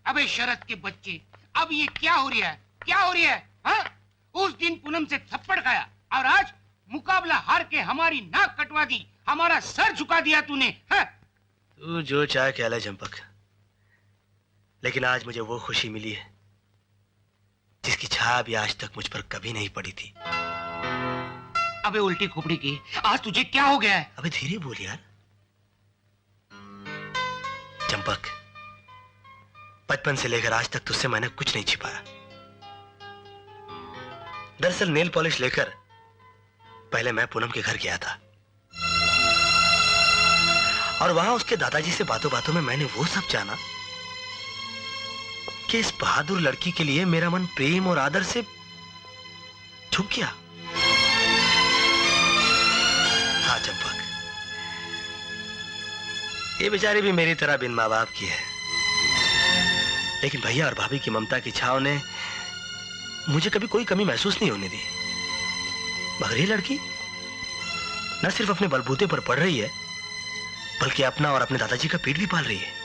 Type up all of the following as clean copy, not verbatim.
अबे शरद के बच्चे, अब ये क्या हो रहा है, क्या हो रहा है? हाँ? उस दिन पूनम से थप्पड़ खाया और आज मुकाबला हार के हमारी नाक कटवा दी, हमारा सर झुका दिया तूने। हाँ? तू जो चाहे कह ले चंपक, लेकिन आज मुझे वो खुशी मिली है जिसकी छाया भी आज तक मुझ पर कभी नहीं पड़ी थी। अबे उल्टी खोपड़ी की, आज तुझे क्या हो गया है? अबे धीरे बोल यार। चंपक, बचपन से लेकर आज तक तुझसे मैंने कुछ नहीं छिपाया। दरअसल नेल पॉलिश लेकर पहले मैं पूनम के घर गया था और वहां उसके दादाजी से बातों बातों में मैंने वो सब जाना कि इस बहादुर लड़की के लिए मेरा मन प्रेम और आदर से झुक गया। हाँ चंपक, ये बेचारी भी मेरी तरह बिन माँ बाप की है, लेकिन भैया और भाभी की ममता की छाव ने मुझे कभी कोई कमी महसूस नहीं होने दी। मगर ये लड़की न सिर्फ अपने बलबूते पर पड़ रही है, बल्कि अपना और अपने दादाजी का पेट भी पाल रही है।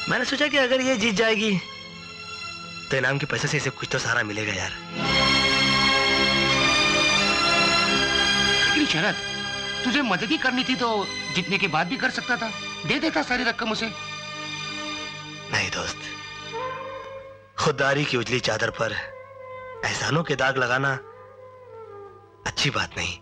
मैंने सोचा कि अगर ये जीत जाएगी तो इनाम के पैसे से इसे कुछ तो सहारा मिलेगा यार। लेकिन शरद, तुझे मदद ही करनी थी तो जीतने के बाद भी कर सकता था, दे देता सारी रकम उसे। नहीं दोस्त, खुददारी की उजली चादर पर एहसानों के दाग लगाना अच्छी बात नहीं।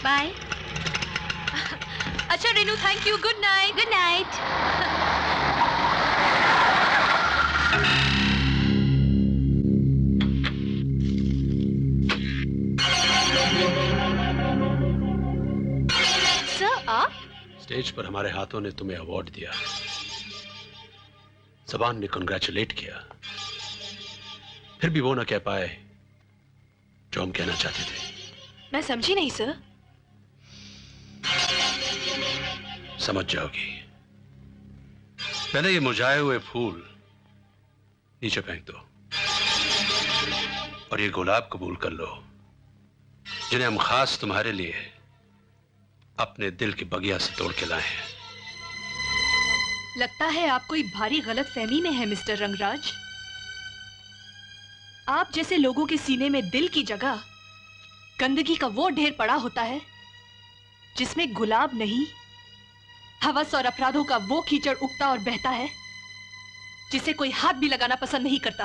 बाय। अच्छा Renu, thank you, good night. Good night. Sir आप? स्टेज पर हमारे हाथों ने तुम्हें अवार्ड दिया, जबान ने कंग्रेचुलेट किया, फिर भी वो ना कह पाए जो हम कहना चाहते थे। मैं समझी नहीं सर। समझ जाओगी। पहले ये मुरझाए हुए फूल नीचे फेंक दो और ये गुलाब कबूल कर लो जिन्हें हम खास तुम्हारे लिए अपने दिल की बगिया से तोड़ के लाए हैं। लगता है आप कोई भारी गलत फहमी में है मिस्टर रंगराज। आप जैसे लोगों के सीने में दिल की जगह गंदगी का वो ढेर पड़ा होता है जिसमें गुलाब नहीं, हवस और अपराधों का वो कीचड़ उगता और बहता है जिसे कोई हाथ भी लगाना पसंद नहीं करता।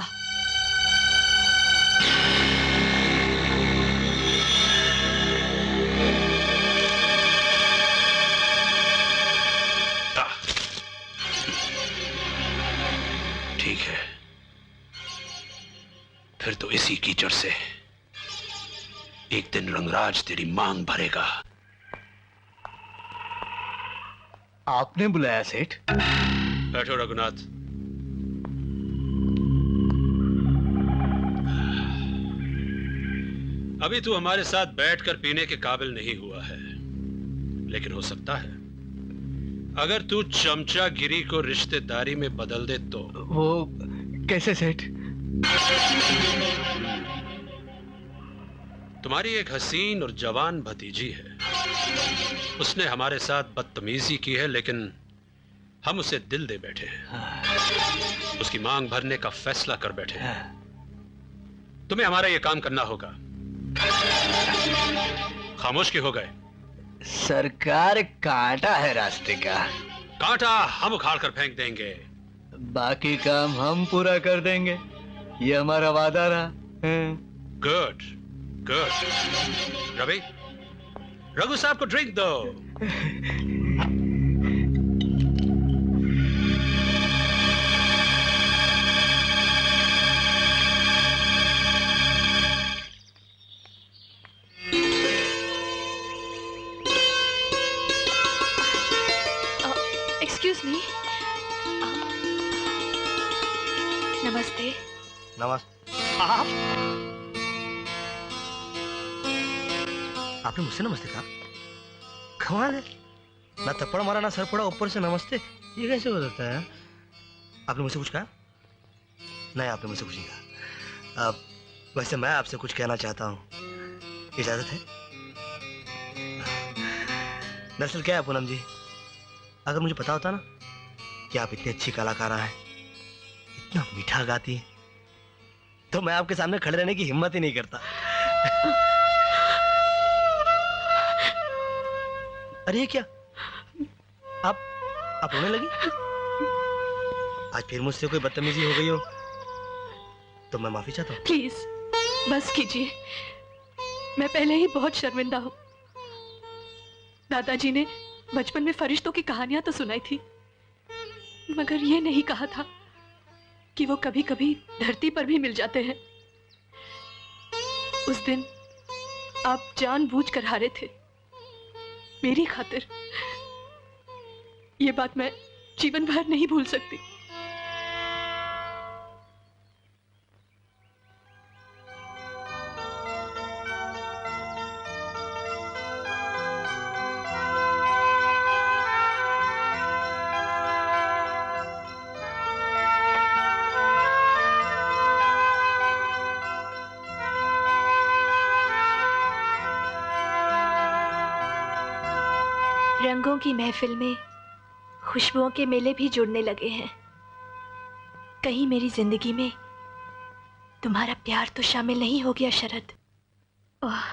ठीक है, फिर तो इसी कीचड़ से एक दिन रंगराज तेरी मांग भरेगा। आपने बुलाया सेठ? बैठो रघुनाथ। अभी तू हमारे साथ बैठकर पीने के काबिल नहीं हुआ है, लेकिन हो सकता है अगर तू चमचागिरी को रिश्तेदारी में बदल दे तो। वो कैसे सेठ? तुम्हारी एक हसीन और जवान भतीजी है, उसने हमारे साथ बदतमीजी की है, लेकिन हम उसे दिल दे बैठे हैं, उसकी मांग भरने का फैसला कर बैठे हैं। तुम्हें हमारा यह काम करना होगा। खामोश क्यों हो गए? सरकार कांटा है रास्ते का। कांटा हम उखाड़ कर फेंक देंगे, बाकी काम हम पूरा कर देंगे, ये हमारा वादा रहा। Good good. रवि, रघु साहब को ड्रिंक दो। Excuse me. नमस्ते। नमस्ते। आपने मुझसे नमस्ते कहा? कमाल है, ना थप्पड़ मारा ना सर पड़ा, ऊपर से नमस्ते। ये कैसे हो सकता है? आपने मुझसे कुछ कहा? नहीं, आपने मुझसे कुछ नहीं कहा। वैसे मैं आपसे कुछ कहना चाहता हूँ, इजाजत है? दरअसल क्या है पूनम जी, अगर मुझे पता होता ना कि आप इतनी अच्छी कलाकार हैं, इतना मीठा गाती हैं, तो मैं आपके सामने खड़े रहने की हिम्मत ही नहीं करता। अरे ये क्या, आप रोने लगी? आज फिर मुझसे कोई बदतमीजी हो गई हो तो मैं माफी चाहता हूँ। प्लीज बस कीजिए, मैं पहले ही बहुत शर्मिंदा हूँ। दादाजी ने बचपन में फरिश्तों की कहानियां तो सुनाई थी, मगर ये नहीं कहा था कि वो कभी कभी धरती पर भी मिल जाते हैं। उस दिन आप जानबूझकर हारे थे मेरी खातिर। ये बात मैं जीवन भर नहीं भूल सकती। रंगों की महफिल में खुशबुओं के मेले भी जुड़ने लगे हैं। कहीं मेरी जिंदगी में तुम्हारा प्यार तो शामिल नहीं हो गया शरद? ओह,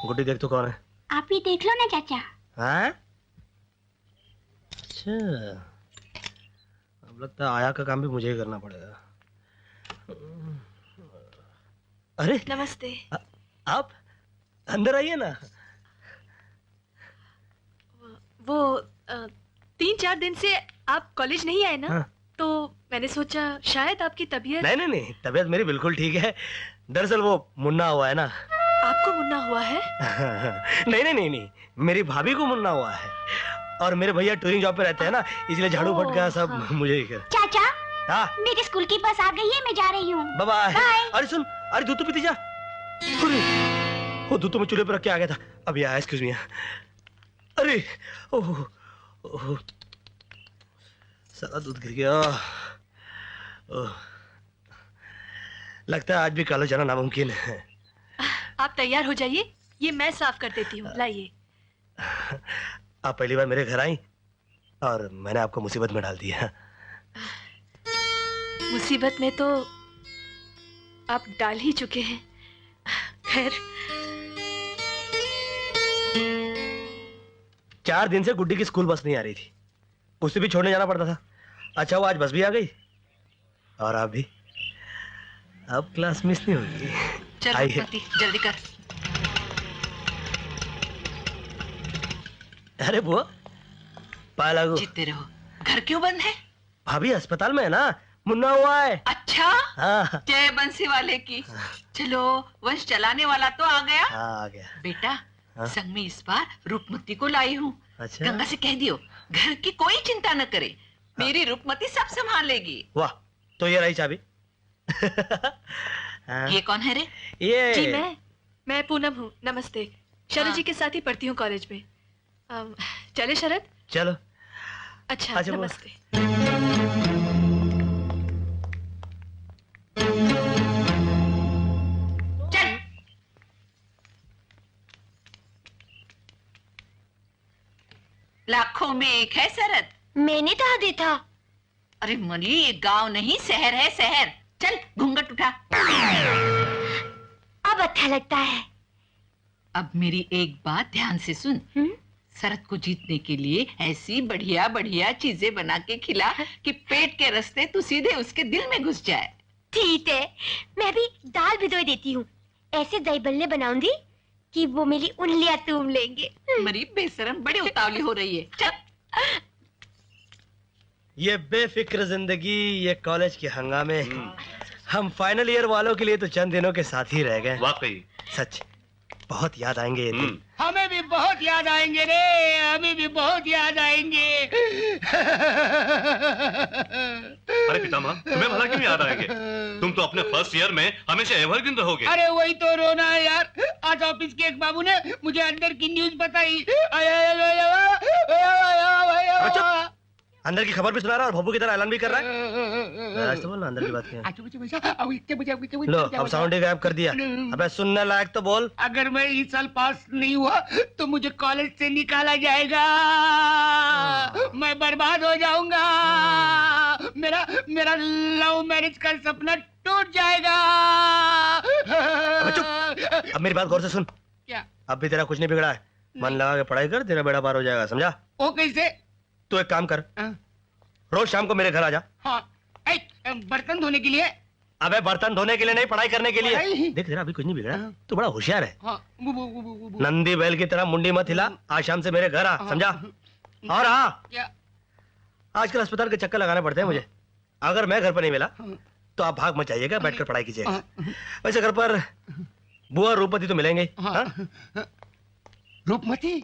गुड्डी देख तो कौन है? आप ही देख लो ना चाचा। हाँ? अच्छा, अब लगता है आया का काम भी मुझे ही करना पड़ेगा। अरे नमस्ते। आप अंदर आइए ना। वो 3-4 दिन से आप कॉलेज नहीं आए ना, हाँ। तो मैंने सोचा शायद आपकी तबीयत। नहीं नहीं नहीं, तबीयत मेरी बिल्कुल ठीक है। दरअसल वो मुन्ना हुआ है ना। आपको मुन्ना हुआ है? नहीं नहीं नहीं नहीं, मेरी भाभी को मुन्ना हुआ है, और मेरे भैया टूरिंग जॉब पे रहते हैं ना, इसलिए झाड़ू फटका सब हाँ। मुझे ही कर। चाचा, हाँ मेरे स्कूल की बस आ गई है, मैं जा रही हूँ। बाय। बाय। अरे सुन, अरे दूध तो पीती जा। अरे वो दूध तो मैं चूल्हे पे रख के आ गया था, अभी आया। Excuse me. अरे ओह ओह, सारा दूध गिर गया। ओह, लगता है आज भी काला जाना नामुमकिन है। आप तैयार हो जाइए, ये मैं साफ कर देती हूँ। लाइए। आप पहली बार मेरे घर आई और मैंने आपको मुसीबत में डाल दिया। मुसीबत में तो आप डाल ही चुके हैं। खैर, 4 दिन से गुड्डी की स्कूल बस नहीं आ रही थी, उसे भी छोड़ने जाना पड़ता था। अच्छा वो आज बस भी आ गई, और आप भी। अब क्लास मिस नहीं होगी। चल आइए। पति, जल्दी कर। अरे बुआ, पाया लागू। जीते रहो। घर क्यों बंद है? भाभी अस्पताल में है ना, मुन्ना हुआ है। अच्छा, हाँ जय बंसी वाले की। चलो, वंश चलाने वाला तो आ गया। हाँ आ गया। बेटा, हाँ? संग में इस बार रूपमती को लाई हूँ। अच्छा। गंगा से कह दियो घर की कोई चिंता न करे, मेरी रूपमती सब संभालेगी। वाह, तो ये रही चाबी। हाँ, ये कौन है रे? ये जी मैं पूनम हूँ। नमस्ते। शरद हाँ। जी के साथ ही पढ़ती हूँ कॉलेज में। चले शरद? चलो। अच्छा, अच्छा, बुआ। नमस्ते। चल। लाखों में एक है शरद। मैंने कहा दे था। अरे मरी, ये गांव नहीं शहर है, शहर। चल घूंघट उठा। अब अच्छा लगता है। अब मेरी एक बात ध्यान से सुन। शरद को जीतने के लिए ऐसी बढ़िया बढ़िया चीजें बना के खिला कि पेट के रास्ते तू सीधे उसके दिल में घुस जाए। ठीक है, मैं भी दाल भिगो देती हूँ। ऐसे दही बल्ले बनाऊंगी कि वो मेरी उंगलियां चूम लेंगे। मरी बेशरम, बड़ी उतावली हो रही है। चल। ये बेफिक्र जिंदगी, ये कॉलेज के हंगामे, हम फाइनल ईयर वालों के लिए तो चंद दिनों के साथ ही रह गए। वाकई सच बहुत याद आएंगे ये दिन। हमें भी बहुत याद आएंगे रे, हमें भी बहुत याद आएंगे। अरे पितामह, तुम्हें भला क्यों याद आएंगे? तुम तो अपने फर्स्ट ईयर में हमेशा एवरग्रीन रहोगे। अरे वही तो रोना है यार। आज ऑफिस के एक बाबू ने मुझे अंदर की न्यूज बताई। अंदर की खबर भी सुना रहा है और भब्बू की तरह ऐलान भी कर रहा है। आज तो बोल ना अंदर की बात क्या है। लो अब साउंड ही गायब कर दिया। अबे सुनने लायक तो बोल। अगर मैं इस साल पास नहीं हुआ तो मुझे कॉलेज से निकाला जाएगा, मैं बर्बाद हो जाऊंगा, मेरा मेरा लव मैरिज का सपना टूट जाएगा। अब मेरी बात गौर से सुन। क्या? अब भी तेरा कुछ नहीं बिगड़ा है, मन लगा के पढ़ाई कर, तेरा बेड़ा पार हो जाएगा, समझा? वो कैसे? तू एक काम कर, रोज शाम को मेरे घर आ जा। हाँ, बर्तन धोने के लिए? अबे बर्तन धोने के लिए नहीं, पढ़ाई करने के लिए। पढ़ाई? देख तेरा अभी कुछ नहीं बिगड़ा, तू बड़ा होशियार है। हाँ, नंदी बैल की तरह मुंडी मत हिला, आज शाम से मेरे घर आ, समझा? और हाँ, क्या? आजकल अस्पताल के चक्कर लगाने पड़ते हैं मुझे। अगर मैं घर पर नहीं मिला तो आप भाग मत जाइएगा, बैठकर पढ़ाई कीजिएगा। वैसे घर पर बुआ रूपमती तो मिलेंगे। रूपमती?